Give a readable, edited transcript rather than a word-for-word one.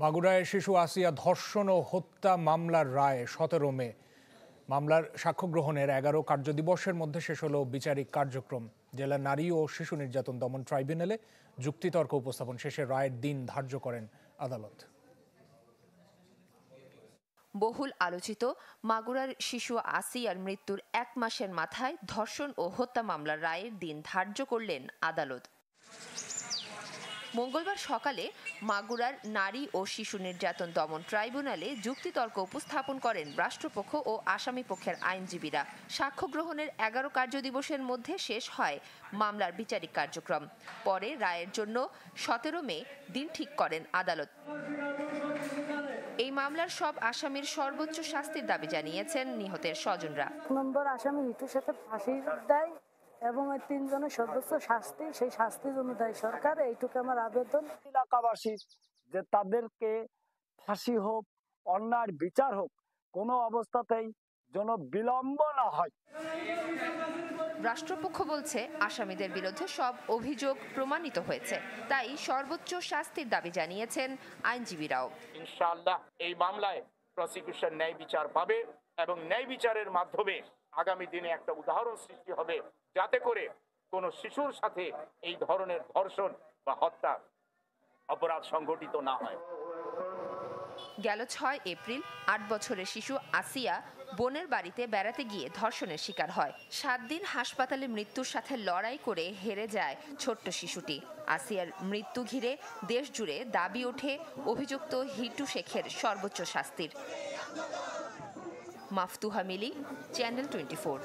মাগুরায় শিশু আসিয়া ধর্ষণ ও হত্যা মামলার রায় 17 মে। মামলার সাক্ষ্য গ্রহণের 11 কার্যদিবসের মধ্যে শেষ হলো বিচারিক কার্যক্রম। জেলা নারী ও শিশু নির্যাতন দমন ট্রাইব্যুনালে যুক্তিতর্ক উপস্থাপন শেষে রায়ের দিন ধার্য করেন আদালত। বহুল আলোচিত মাগুরার শিশু আসিয়ার মৃত্যুর 1 মাসের মাথায় ধর্ষণ ও হত্যা মামলার রায়ের দিন ধার্য করলেন আদালত। মঙ্গলবার সকালে মাগুরার নারী ও শিশু নির্যাতন দমন ট্রাইব্যুনালে যুক্তিতর্ক উপস্থাপন করেন রাষ্ট্রপক্ষ ও আসামি পক্ষের আইনজীবীরা। সাক্ষ্য গ্রহণের 11 কার্যদিবসের মধ্যে শেষ হয় মামলার বিচারিক কার্যক্রম। পরে রায়ের জন্য 17 মে দিন ঠিক করেন আদালত। এই মামলার সব আসামির সর্বোচ্চ শাস্তির দাবি জানিয়েছেন নিহতের স্বজনরা। নম্বর আসামি হিটুর সাথে ফাঁসির দায় এবং ওই 3 জনের সর্বোচ্চ শাস্তি, সেই শাস্তির অনুযায়ী সরকার, এইটুকু আমার আবেদন এলাকাবাসী যে তাদেরকে ফাঁসি হোক, অন্যায় বিচার হোক, কোনো অবস্থাতেই যেন বিলম্ব না হয়। রাষ্ট্রপক্ষ বলছে আসামিদের বিরুদ্ধে সব অভিযোগ প্রমাণিত হয়েছে, তাই সর্বোচ্চ শাস্তির দাবি জানিয়েছেন আইনজীবীরাও। ইনশাআল্লাহ এই মামলায় প্রসিকিউশন ন্যায় বিচার পাবে এবং ন্যায় বিচারের মাধ্যমে আগামী দিনে একটা উদাহরণ সৃষ্টি হবে, যাতে করে কোনো শিশুর সাথে এই ধরনের ধর্ষণ বা হত্যা অপরাধ সংঘটিত না হয়। গেল 6 এপ্রিল 8 বছরের শিশু আসিয়া বোনের বাড়িতে বেড়াতে গিয়ে ধর্ষণের শিকার হয়। 7 দিন হাসপাতালে মৃত্যুর সাথে লড়াই করে হেরে যায় ছোট্ট শিশুটি। আসিয়ার মৃত্যু ঘিরে দেশ জুড়ে দাবি ওঠে অভিযুক্ত হিটু শেখের সর্বোচ্চ শাস্তির। মাফতুহা মিলি, চ্যানেল 24।